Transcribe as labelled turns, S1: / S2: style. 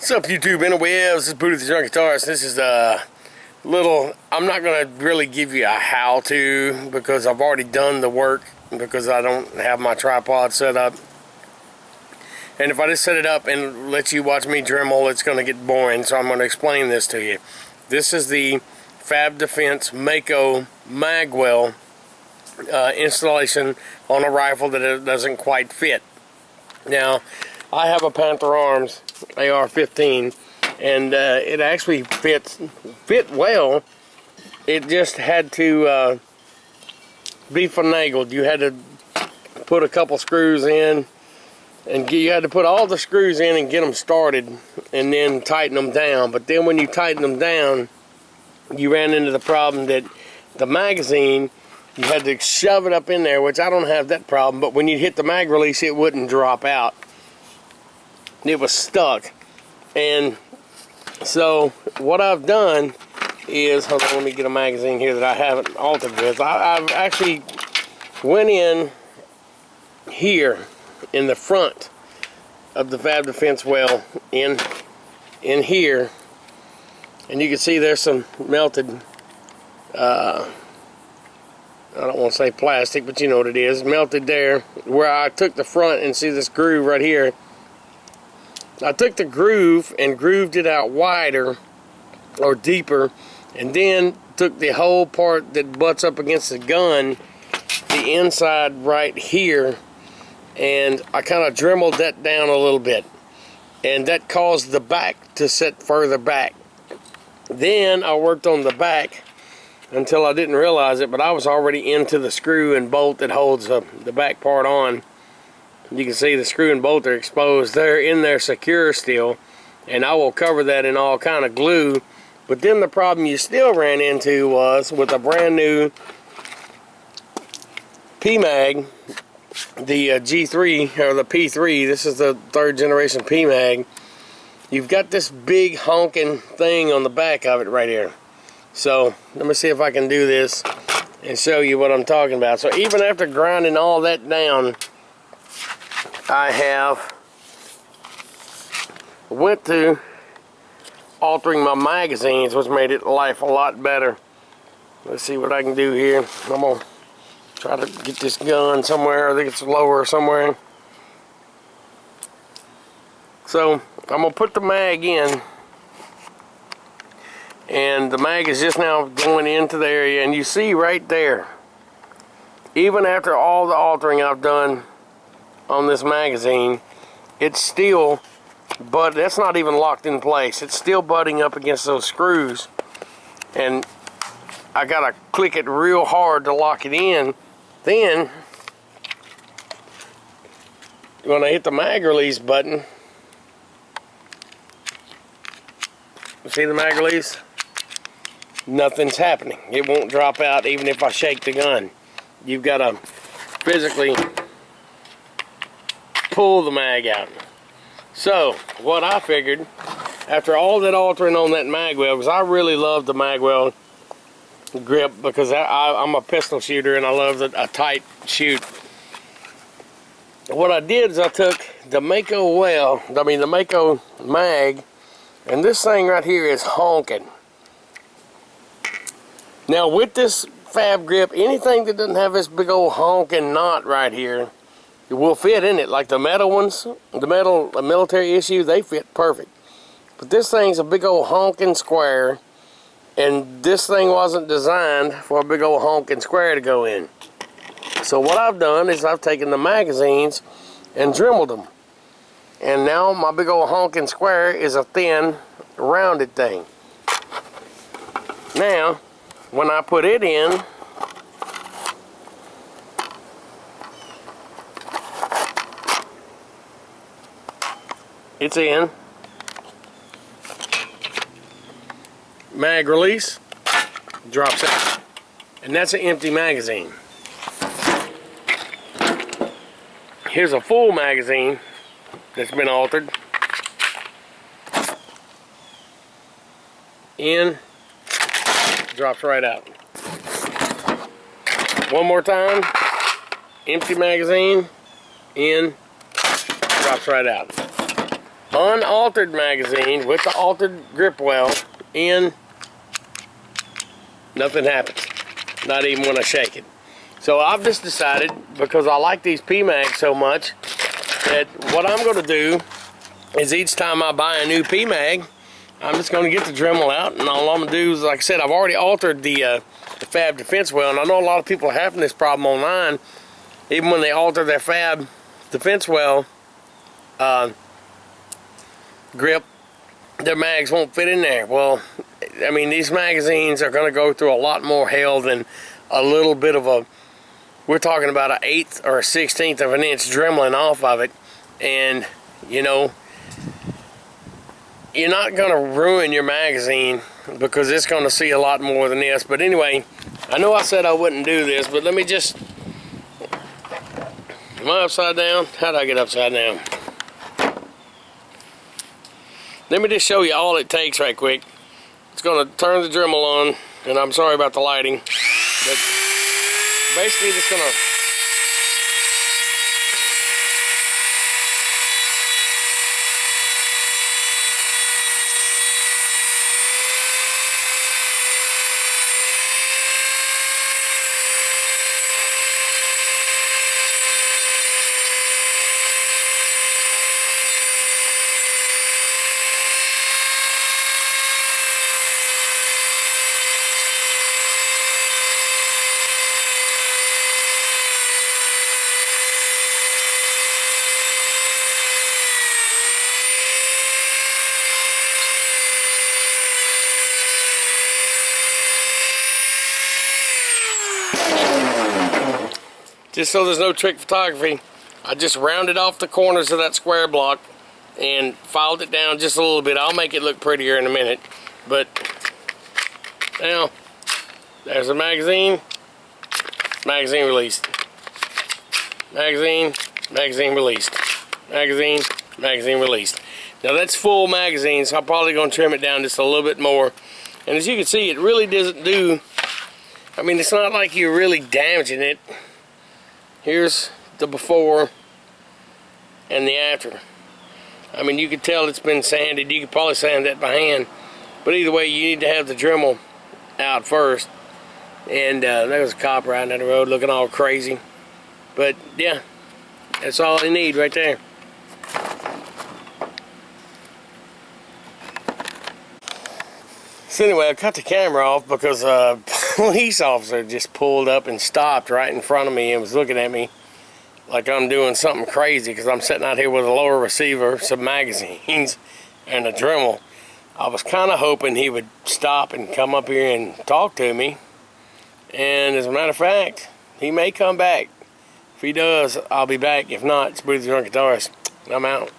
S1: What's up, YouTube interwebs? This is Booty the Drunk Guitarist. This is a little, I'm not going to really give you a how-to because I've already done the work because I don't have my tripod set up. And if I just set it up and let you watch me Dremel, it's going to get boring, so I'm going to explain this to you. This is the Fab Defense Maiko magwell installation on a rifle that it doesn't quite fit. Now, I have a Panther Arms AR-15, and it actually fit well. It just had to be finagled. You had to put a couple screws in, and you had to put all the screws in and get them started, and then tighten them down. But then when you tighten them down, you ran into the problem that the magazine, you had to shove it up in there, which I don't have that problem, but when you hit the mag release, it wouldn't drop out. It was stuck. And so what I've done is, hold on, let me get a magazine here that I haven't altered with. I've actually went in here in the front of the Fab Defense well, in here, and you can see there's some melted I don't want to say plastic, but you know what it is, melted there, where I took the front and see this groove right here. I took the groove and grooved it out wider or deeper, and then took the whole part that butts up against the gun, the inside right here, and I kind of dremeled that down a little bit, and that caused the back to sit further back. Then I worked on the back until I didn't realize it, but I was already into the screw and bolt that holds the back part on. You can see the screw and bolt are exposed. They're in there secure still, and I will cover that in all kind of glue. But then the problem you still ran into was with a brand new PMag, the G3 or the P3. This is the 3rd generation PMag. You've got this big honking thing on the back of it right here. So let me see if I can do this and show you what I'm talking about. So even after grinding all that down, I have went to altering my magazines, which made it life a lot better. Let's see what I can do here. I'm gonna try to get this gun somewhere. I think it's lower somewhere. So I'm gonna put the mag in, and the mag is just now going into the area, and you see right there, even after all the altering I've done on this magazine, it's still, but that's not even locked in place. It's still butting up against those screws, and I gotta click it real hard to lock it in. Then when I hit the mag release button, see the mag release? Nothing's happening. It won't drop out even if I shake the gun. You've got to physically pull the mag out. So what I figured, after all that altering on that magwell, because I really love the magwell grip, because I'm a pistol shooter and I love a tight shoot. What I did is I took the Maiko mag, and this thing right here is honking. Now with this Fab grip, anything that doesn't have this big old honking knot right here, it will fit in it. Like the metal ones, the metal military issue, they fit perfect. But this thing's a big old honking square, and this thing wasn't designed for a big old honking square to go in. So what I've done is I've taken the magazines and dremeled them. And now my big old honking square is a thin, rounded thing. Now, when I put it in, it's in. Mag release, drops out. And that's an empty magazine. Here's a full magazine that's been altered. In, drops right out. One more time, empty magazine, in, drops right out. unaltered magazine with the altered grip well in, nothing happens. Not even when I shake it. So I've just decided, because I like these PMags so much, that what I'm going to do is each time I buy a new PMag, I'm just going to get the Dremel out, and all I'm going to do is, like I said, I've already altered the fab defense well, and I know a lot of people are having this problem online. Even when they alter their fab defense well grip, their mags won't fit in there. Well, I mean, these magazines are going to go through a lot more hell than a little bit of a, we're talking about an 1/8 or a 1/16 of an inch dremeling off of it. And, you know, you're not going to ruin your magazine because it's going to see a lot more than this. But anyway, I know I said I wouldn't do this, but let me just, am I upside down? How did I get upside down? Let me just show you all it takes right quick. It's going to turn the Dremel on, and I'm sorry about the lighting, but basically just going to, just so there's no trick photography, I just rounded off the corners of that square block and filed it down just a little bit. I'll make it look prettier in a minute. But now, there's a magazine, magazine released. Magazine, magazine released. Magazine, magazine released. Now that's full magazine, so I'm probably going to trim it down just a little bit more. And as you can see, it really doesn't do, I mean, it's not like you're really damaging it. Here's the before and the after. I mean, you could tell it's been sanded. You could probably sand that by hand. But either way, you need to have the Dremel out first. And there's a cop riding down the road looking all crazy. But yeah, that's all you need right there. So anyway, I cut the camera off because a police officer just pulled up and stopped right in front of me and was looking at me like I'm doing something crazy because I'm sitting out here with a lower receiver, some magazines, and a Dremel. I was kind of hoping he would stop and come up here and talk to me. And as a matter of fact, he may come back. If he does, I'll be back. If not, it's Booty the Drunk Guitarist. I'm out.